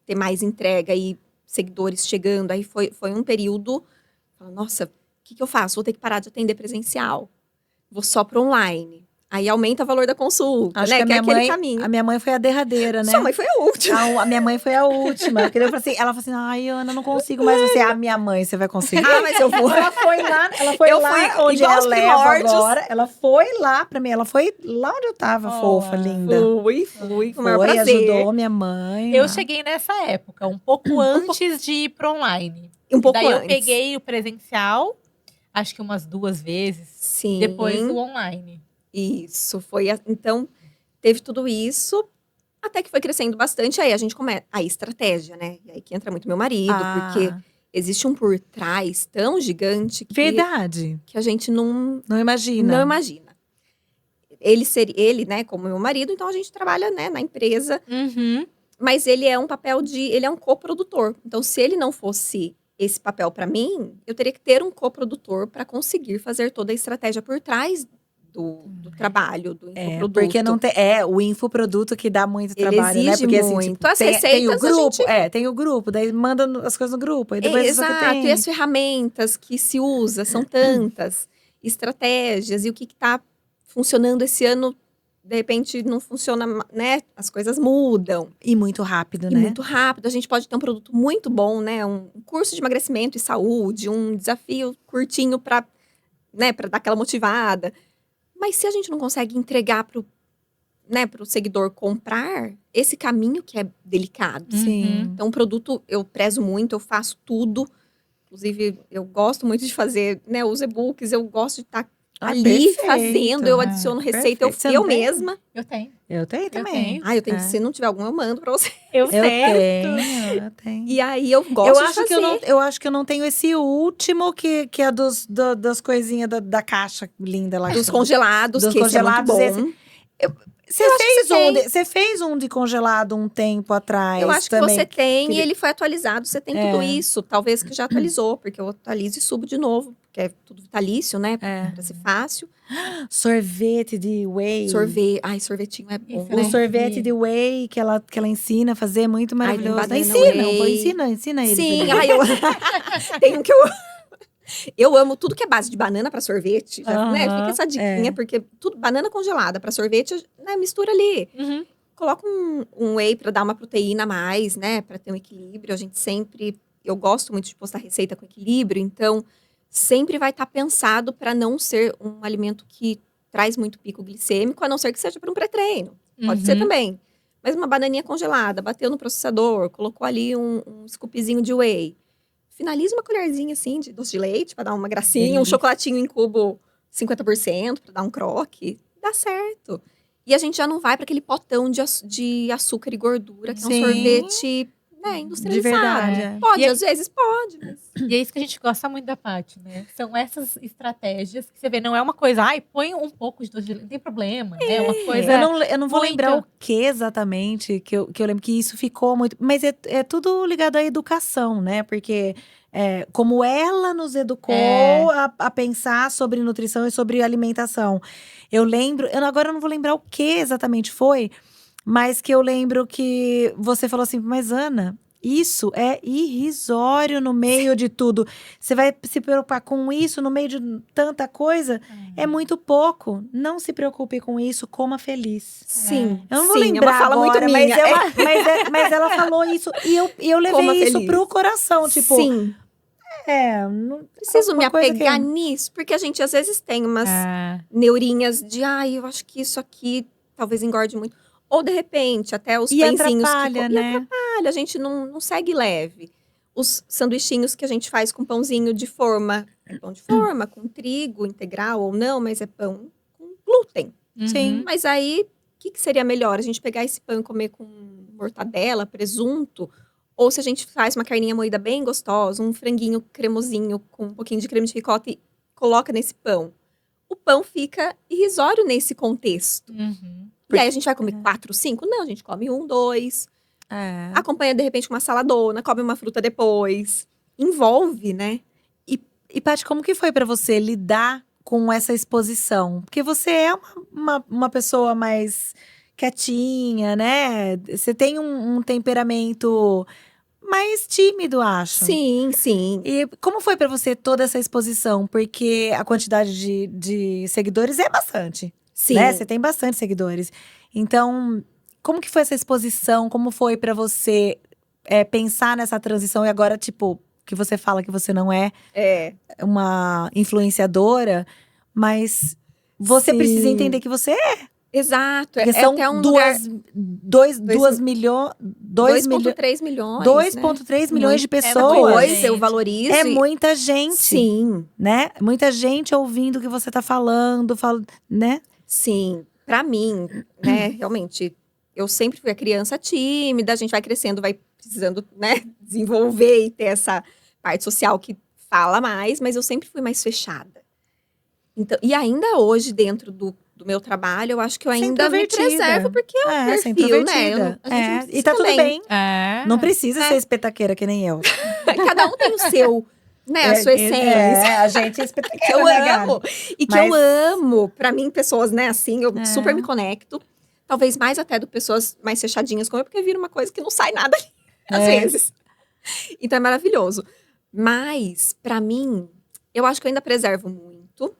ter mais entrega e seguidores chegando. Aí, foi um período, nossa, o que eu faço? Vou ter que parar de atender presencial. Vou só para online. Aí aumenta o valor da consulta, Acho né? que é aquele caminho. A minha mãe foi a derradeira, né? Sua mãe foi a última. A minha mãe foi a última. Porque ela falou assim, ai, Ana, não consigo mais você. A minha mãe, você vai conseguir. Mas eu vou. Ela foi lá onde igual ela os leva primórdios. agora. Ela foi lá pra mim. Ela foi lá onde eu tava, fofa, linda. Fui, com o maior Foi, prazer. ajudou minha mãe. Eu lá. cheguei nessa época, um pouco antes de ir pro online. Um pouco Daí eu antes. peguei o presencial, acho que umas 2 vezes. Sim. Depois o online. Isso, então, teve tudo isso, até que foi crescendo bastante, aí a gente começa, aí estratégia, né, e aí que entra muito meu marido, porque existe um por trás tão gigante Verdade. que a gente não imagina. Não imagina. Ele, né, como meu marido, então a gente trabalha, né, na empresa, mas ele é ele é um coprodutor, então se ele não fosse esse papel para mim, eu teria que ter um coprodutor para conseguir fazer toda a estratégia por trás do trabalho, do infoproduto. Porque não tem. O infoproduto que dá muito Ele trabalho, né? exige Porque assim, muito. tipo, As tem o receitas, grupo. Tem o grupo, daí manda as coisas no grupo. E depois isso que exato, tem. e as ferramentas que se usa são tantas, estratégias, e o que tá funcionando esse ano, de repente não funciona, né? As coisas mudam. E muito rápido, E né? muito rápido. A gente pode ter um produto muito bom, né? Um curso de emagrecimento e saúde, um desafio curtinho para, né, para dar aquela motivada. Mas se a gente não consegue entregar pro seguidor comprar, esse caminho que é delicado. Sim. Então, o produto eu prezo muito, eu faço tudo. Inclusive, eu gosto muito de fazer, né, os e-books, eu gosto de estar ali perfeito. fazendo, eu adiciono receita, eu mesma. Eu tenho. Eu tenho também. Eu tenho. Se não tiver algum, eu mando pra você. Eu tenho. E aí, eu gosto de fazer. Eu acho que eu não tenho esse último que é das coisinhas da caixa linda lá. Dos congelados, dos que congelados, esse é muito bom. Você fez um de congelado um tempo atrás. Eu acho que também, você tem, e ele foi atualizado. Você tem tudo isso. Talvez que já atualizou, porque eu atualizo e subo de novo. Porque é tudo vitalício, né? Pra ser fácil. Sorvete de whey. Sorvetinho é bom. O sorvete de whey que ela ensina a fazer, muito maravilhoso. Ensina ele. Sim, tem um que eu amo tudo que é base de banana para sorvete, né? Fica essa diquinha, porque tudo banana congelada para sorvete, né, mistura ali. Coloca um whey para dar uma proteína a mais, né, para ter um equilíbrio. Eu gosto muito de postar receita com equilíbrio, então sempre vai estar pensado para não ser um alimento que traz muito pico glicêmico, a não ser que seja para um pré-treino. Pode ser também. Mas uma bananinha congelada, bateu no processador, colocou ali um scoopzinho de whey. Finaliza uma colherzinha, assim, de doce de leite, para dar uma gracinha. Um chocolatinho em cubo 50%, para dar um croque. Dá certo. E a gente já não vai para aquele potão de açúcar e gordura, que é um sorvete, né, industrializado. De verdade. Pode, às vezes pode. Mas... E é isso que a gente gosta muito da Paty, né? São essas estratégias que você vê, não é uma coisa, põe um pouco de doce de leite, não tem problema, né? É uma coisa. Eu não vou lembrar o que exatamente, que eu lembro que isso ficou muito. Mas é tudo ligado à educação, né? Porque como ela nos educou a pensar sobre nutrição e sobre alimentação. Eu lembro, agora eu não vou lembrar o que exatamente foi, mas que eu lembro que você falou assim, mas Ana, isso é irrisório no meio de tudo. Você vai se preocupar com isso no meio de tanta coisa? É muito pouco. Não se preocupe com isso, coma feliz. Sim, eu não vou lembrar é uma fala agora, muito minha. Mas ela falou isso e eu levei Coma isso feliz. pro coração, tipo… Sim. Não preciso me apegar nisso, porque a gente às vezes tem umas neurinhas de, eu acho que isso aqui talvez engorde muito. Ou, de repente, até os pãezinhos atrapalha, né? atrapalha, a gente não segue leve. Os sanduichinhos que a gente faz com pãozinho de forma, pão de forma, com trigo integral ou não, mas é pão com glúten. Sim. Mas aí, que seria melhor? A gente pegar esse pão e comer com mortadela, presunto? Ou se a gente faz uma carninha moída bem gostosa, um franguinho cremosinho com um pouquinho de creme de ricota e coloca nesse pão? O pão fica irrisório nesse contexto. E aí a gente vai comer 4, 5? Não, a gente come 1, 2. Acompanha, de repente, com uma saladona, come uma fruta depois. Envolve, né? E Paty, como que foi pra você lidar com essa exposição? Porque você é uma pessoa mais quietinha, né? Você tem um temperamento mais tímido, acho. Sim, sim. E como foi pra você toda essa exposição? Porque a quantidade de seguidores é bastante, Sim. né? Você tem bastante seguidores. Então, como que foi essa exposição? Como foi pra você pensar nessa transição? E agora, tipo, que você fala que você não é uma influenciadora, mas você Sim. precisa entender que você é. Exato. Porque É são até um lugar… 2 milhões. 2,3 milhões, 2,3 milhões de pessoas. Coisa, gente. eu valorizo. É muita gente, Sim, né? Muita gente ouvindo o que você tá falando, né? sim. Pra mim, né, realmente, eu sempre fui a criança tímida, a gente vai crescendo, vai precisando, né, desenvolver e ter essa parte social que fala mais, mas eu sempre fui mais fechada. Então, e ainda hoje, dentro do meu trabalho, eu acho que eu Você é ainda me introvertida. preservo, porque é um Você é perfil, né? introvertida. A gente não E precisa tá tudo também… bem. Não Não precisa ser espetaqueira que nem eu. Cada um tem o seu, né, a sua essência. A gente é Que espetaqueira, eu né, amo. Gabi? E que Mas- eu amo. Pra mim, pessoas, né, assim, eu É. super me conecto. Talvez mais até do pessoas mais fechadinhas como eu, porque vira uma coisa que não sai nada ali, às vezes. Então é maravilhoso. Mas, pra mim, eu acho que eu ainda preservo muito.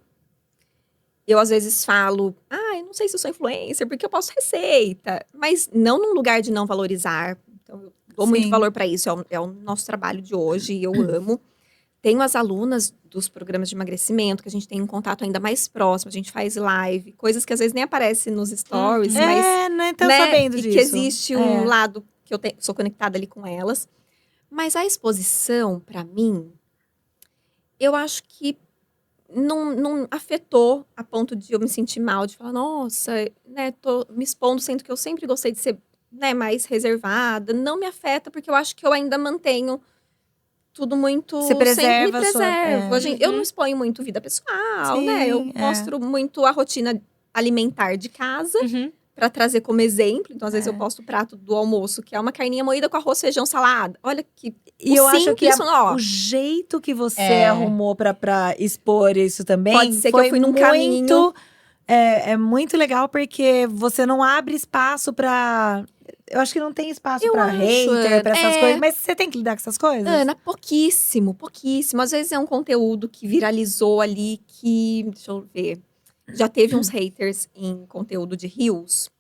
Eu, às vezes, falo, eu não sei se eu sou influencer, porque eu posto receita. Mas não num lugar de não valorizar. Então, eu dou muito Sim. valor pra isso. É o nosso trabalho de hoje e eu amo. Tenho as alunas dos programas de emagrecimento, que a gente tem um contato ainda mais próximo. A gente faz live, coisas que às vezes nem aparecem nos stories, mas… não tô né, sabendo e disso. que existe um lado que eu sou conectada ali com elas. Mas a exposição, pra mim, eu acho que não afetou a ponto de eu me sentir mal, de falar, nossa, né, tô me expondo, sendo que eu sempre gostei de ser, né, mais reservada. Não me afeta, porque eu acho que eu ainda mantenho tudo muito… Você sempre preserva me a sua- preservo. Eu não Uhum. exponho muito vida pessoal, né? Eu Sim, mostro muito a rotina alimentar de casa, pra trazer como exemplo. Então, às vezes, eu posto o prato do almoço, que é uma carninha moída com arroz, feijão, salada. Olha que… E eu acho que simples, ó, o jeito que você É. arrumou pra expor isso também Pode ser que foi eu fui num muito, caminho… É muito legal, porque você não abre espaço pra… Eu acho que não tem espaço Eu pra acho, hater, pra essas é. coisas. Mas você tem que lidar com essas coisas? Ana, pouquíssimo, pouquíssimo. Às vezes é um conteúdo que viralizou ali, que… Deixa eu ver. Já teve uns haters em conteúdo de Reels.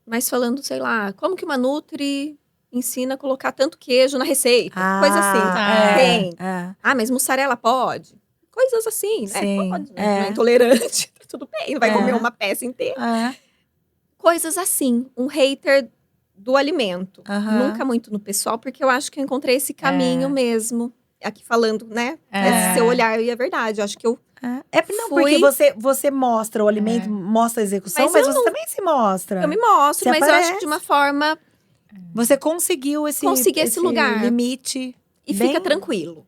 Mas falando, sei lá, como que uma Nutri ensina a colocar tanto queijo na receita? Coisa assim. Tem. Mas mussarela pode? Coisas assim, né? Sim, Pode, né? Não é intolerante, tá tudo bem. Não vai comer uma peça inteira. Coisas assim. Um hater do alimento. Nunca muito no pessoal, porque eu acho que eu encontrei esse caminho mesmo. Aqui falando, né? Esse seu olhar, e é verdade. Eu acho que eu Não, fui… porque você mostra o alimento, mostra a execução, Mas mas eu você também se mostra. Eu me mostro, Você mas eu acho aparece. que de uma forma… Você conseguiu Consegui esse lugar. limite. E bem- fica tranquilo.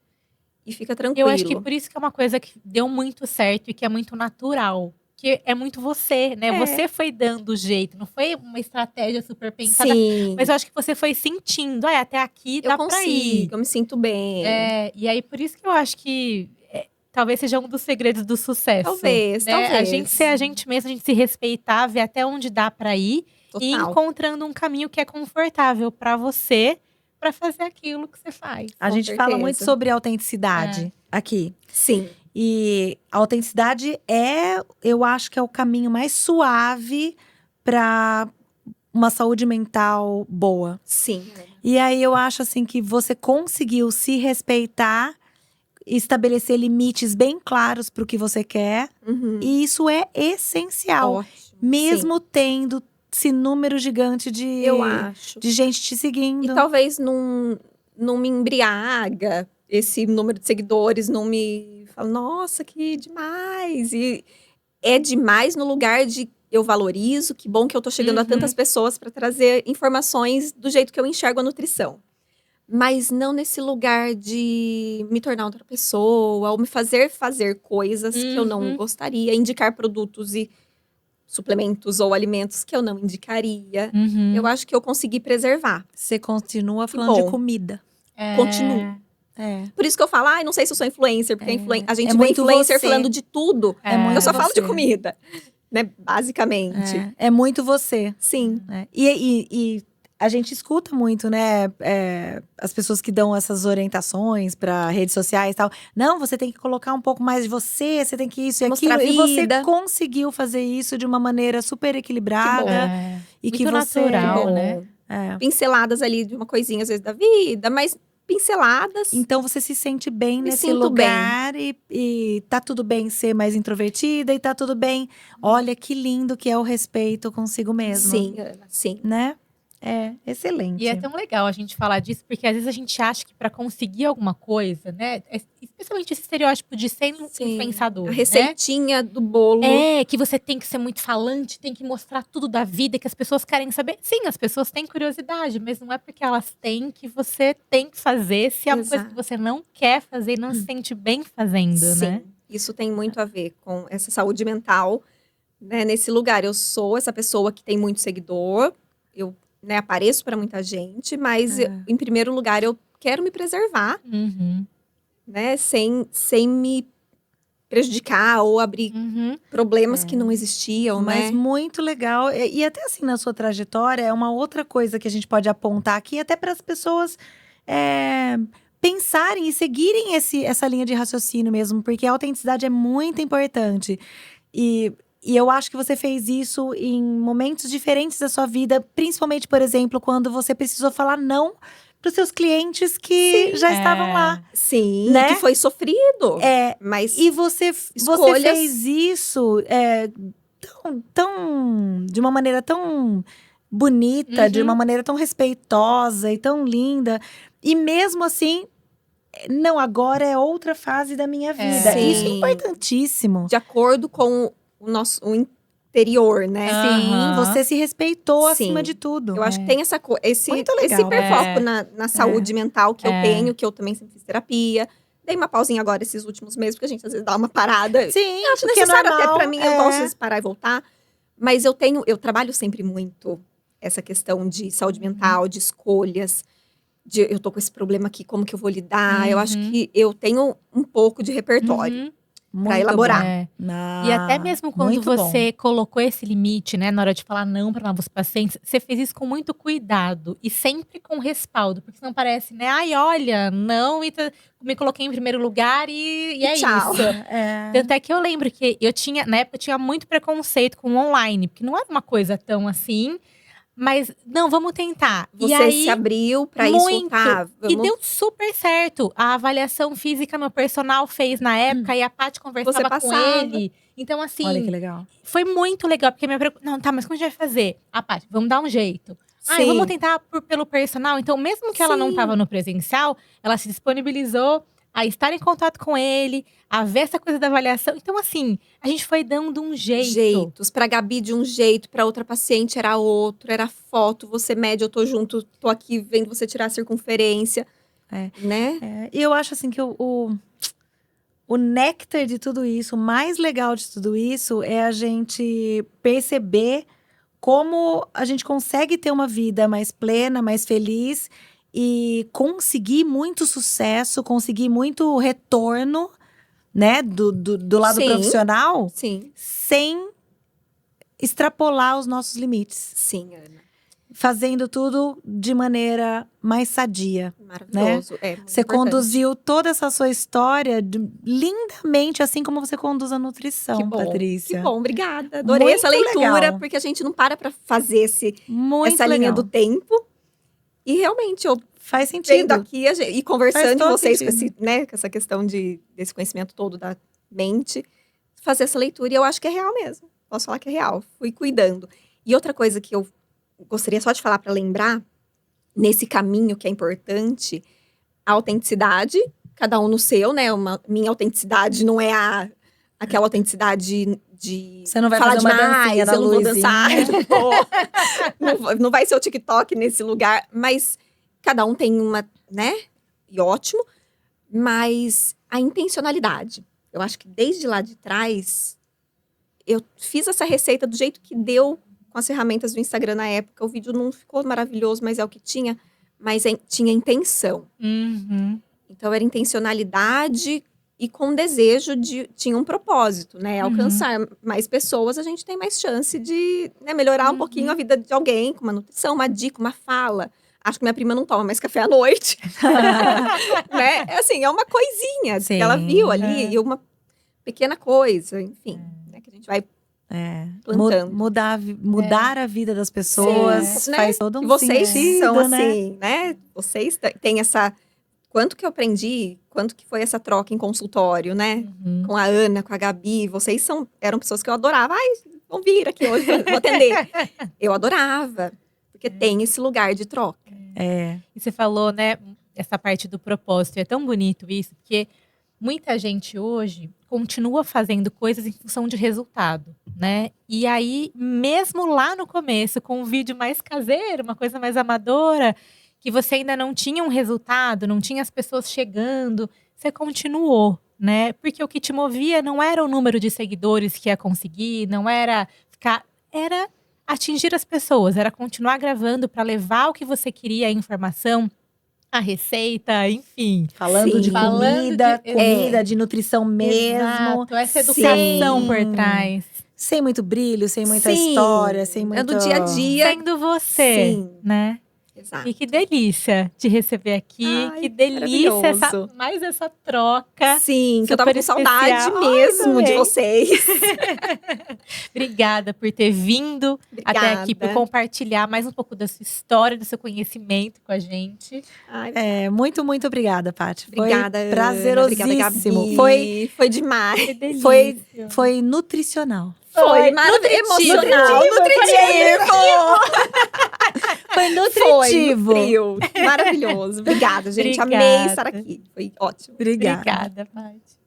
Eu acho que por isso que é uma coisa que deu muito certo e que é muito natural. Que é muito você, né? Você foi dando o jeito, não foi uma estratégia super pensada. Sim. Mas eu acho que você foi sentindo, até aqui eu dá pra ir. consigo, eu me sinto bem. E aí, por isso que eu acho que talvez seja um dos segredos do sucesso. Talvez, né? talvez. A gente ser a gente mesma, a gente se respeitar, ver até onde dá pra ir. E Total. encontrando um caminho que é confortável pra você, pra fazer aquilo que você faz. A Com gente fala certeza. muito sobre autenticidade aqui. Sim. E a autenticidade eu acho que é o caminho mais suave para uma saúde mental boa. Sim. E aí eu acho assim que você conseguiu se respeitar, estabelecer limites bem claros para o que você quer, Uhum. e isso é essencial, Ótimo. mesmo tendo esse número gigante Sim, de eu acho. de gente te seguindo. E talvez não me embriaga esse número de seguidores, não me fala, nossa, que demais. E é demais no lugar de eu valorizo, que bom que eu tô chegando a tantas pessoas para trazer informações do jeito que eu enxergo a nutrição. Mas não nesse lugar de me tornar outra pessoa, ou me fazer coisas que eu não gostaria, indicar produtos e suplementos ou alimentos que eu não indicaria. Eu acho que eu consegui preservar. Você continua falando de comida. Continuo. Por isso que eu falo, não sei se eu sou influencer, porque a gente vê influencer falando de tudo. Eu só falo de comida, né? Basicamente. É muito você. Sim. E a gente escuta muito, né? As pessoas que dão essas orientações para redes sociais e tal. Não, você tem que colocar um pouco mais de você, você tem que isso e mostrar aquilo. E você vida. conseguiu fazer isso de uma maneira super equilibrada. E muito que você natural, né? Pinceladas ali de uma coisinha, às vezes, da vida, mas pinceladas. Então você se sente bem nesse sinto lugar e tá tudo bem ser mais introvertida e tá tudo bem. Olha que lindo que é o respeito consigo mesma. Sim, Ana, sim. Né? É excelente. E é tão legal a gente falar disso, porque às vezes a gente acha que para conseguir alguma coisa, né? Especialmente esse estereótipo de ser influenciador. A receitinha do bolo. Que você tem que ser muito falante, tem que mostrar tudo da vida, que as pessoas querem saber. Sim, as pessoas têm curiosidade, mas não é porque elas têm que você tem que fazer. Se é uma coisa que você não quer fazer e não se sente bem fazendo, né? Isso tem muito a ver com essa saúde mental, né? Nesse lugar, eu sou essa pessoa que tem muito seguidor, eu apareço para muita gente, mas em primeiro lugar eu quero me preservar, né? Sem me prejudicar ou abrir problemas que não existiam, Mas né? muito legal. E até assim, na sua trajetória, é uma outra coisa que a gente pode apontar aqui, até para as pessoas pensarem e seguirem essa linha de raciocínio mesmo, porque a autenticidade é muito importante. E eu acho que você fez isso em momentos diferentes da sua vida, principalmente, por exemplo, quando você precisou falar não para os seus clientes que já estavam lá. Sim, né? que foi sofrido. Mas e você fez isso de uma maneira tão bonita, de uma maneira tão respeitosa e tão linda. E mesmo assim, não, agora é outra fase da minha vida. Sim. Isso é importantíssimo. De acordo com o interior, né? Sim, você se respeitou acima de tudo. Eu acho que tem esse hiperfoco na saúde mental que eu tenho, que eu também sempre fiz terapia. Dei uma pausinha agora esses últimos meses, porque a gente às vezes dá uma parada. Sim, acho necessário até pra mim, eu gosto às vezes parar e voltar. Mas eu trabalho sempre muito essa questão de saúde mental, de escolhas. Eu tô com esse problema aqui, como que eu vou lidar? Eu acho que eu tenho um pouco de repertório. Pra elaborar. E até mesmo quando você colocou esse limite, né, na hora de falar não para novos pacientes, você fez isso com muito cuidado e sempre com respaldo, porque senão parece, né, olha, não, me coloquei em primeiro lugar e é tchau. isso. Tanto é que eu lembro que na época eu tinha muito preconceito com o online, porque não era uma coisa tão assim. Mas, não, vamos tentar. Você aí, se abriu pra isso voltar. E deu super certo. A avaliação física, meu personal fez na época. E a Paty conversava com ele. Então, assim… Olha que legal. Foi muito legal. Porque não, tá, mas como a gente vai fazer? A Paty, vamos dar um jeito. Vamos tentar pelo personal. Então, mesmo que ela não tava no presencial, ela se disponibilizou a estar em contato com ele, a ver essa coisa da avaliação. Então, assim, a gente foi dando um jeito. Jeitos. Pra Gabi de um jeito, pra outra paciente era outro. Era foto, você mede, eu tô junto, tô aqui vendo você tirar a circunferência. Né? E eu acho assim que o néctar de tudo isso, o mais legal de tudo isso é a gente perceber como a gente consegue ter uma vida mais plena, mais feliz e conseguir muito sucesso, conseguir muito retorno, né, do lado profissional, sem extrapolar os nossos limites. Sim, Ana. Fazendo tudo de maneira mais sadia. Maravilhoso. Né? Você conduziu toda essa sua história lindamente, assim como você conduz a nutrição, que bom, Patrícia. Que bom, obrigada. Adorei muito essa leitura, legal. Porque a gente não para fazer essa legal. linha do tempo. E realmente, eu faz sentido. Vendo aqui e conversando com vocês sentido. com essa questão desse conhecimento todo da mente, fazer essa leitura, e eu acho que é real mesmo. Posso falar que é real. Fui cuidando. E outra coisa que eu gostaria só de falar para lembrar, nesse caminho que é importante, a autenticidade, cada um no seu, né? Minha autenticidade não é aquela autenticidade de Você não vai falar fazer uma demais, dancinha da eu não vou luzinha. dançar. Não vai ser o TikTok nesse lugar. Mas cada um tem uma, né? E ótimo. Mas a intencionalidade. Eu acho que desde lá de trás, eu fiz essa receita do jeito que deu com as ferramentas do Instagram na época. O vídeo não ficou maravilhoso, mas é o que tinha. Mas tinha intenção. Uhum. Então, era intencionalidade e com desejo tinha um propósito, né? Alcançar mais pessoas, a gente tem mais chance de, né, melhorar um pouquinho a vida de alguém, com uma nutrição, uma dica, uma fala. Acho que minha prima não toma mais café à noite. Né? É assim, é uma coisinha Sim. que ela viu ali, e uma pequena coisa, enfim, né, que a gente vai plantando. Mudar a vida das pessoas Sim, né? faz todo um E vocês sentido, são né? assim, né? Vocês têm essa… Quanto que eu aprendi, quanto que foi essa troca em consultório, né? Com a Ana, com a Gabi. Vocês eram pessoas que eu adorava. Ai, vão vir aqui hoje, vou atender. Eu adorava, porque tem esse lugar de troca. E você falou, né, essa parte do propósito. E é tão bonito isso, porque muita gente hoje continua fazendo coisas em função de resultado, né? E aí, mesmo lá no começo, com um vídeo mais caseiro, uma coisa mais amadora, que você ainda não tinha um resultado, não tinha as pessoas chegando, você continuou, né? Porque o que te movia não era o número de seguidores que ia conseguir, não era era atingir as pessoas, era continuar gravando para levar o que você queria, a informação, a receita, enfim. Falando Sim. de comida, Falando de nutrição mesmo. Exato, essa educação Sim. por trás. Sem muito brilho, sem muita Sim. história, sem muito… É do dia a dia. Sendo você, Sim. né? Exato. E que delícia de receber aqui. Ai, que delícia maravilhoso. mais essa troca. Sim, que eu tava super com saudade especial. mesmo de também. vocês. Obrigada por ter vindo até aqui, por Obrigada. compartilhar mais um pouco da sua história, do seu conhecimento com a gente. Ai, muito, muito obrigada, Paty. obrigada, Foi Ana. prazerosíssimo. Obrigada, Gabi. Foi demais. Que delícia. Foi nutricional. Foi nutritivo. emocional, nutritivo. Foi Foi nutritivo. nutriu. Maravilhoso. Obrigada, gente. Obrigada. Amei estar aqui. Foi ótimo. Obrigada. Obrigada, Paty.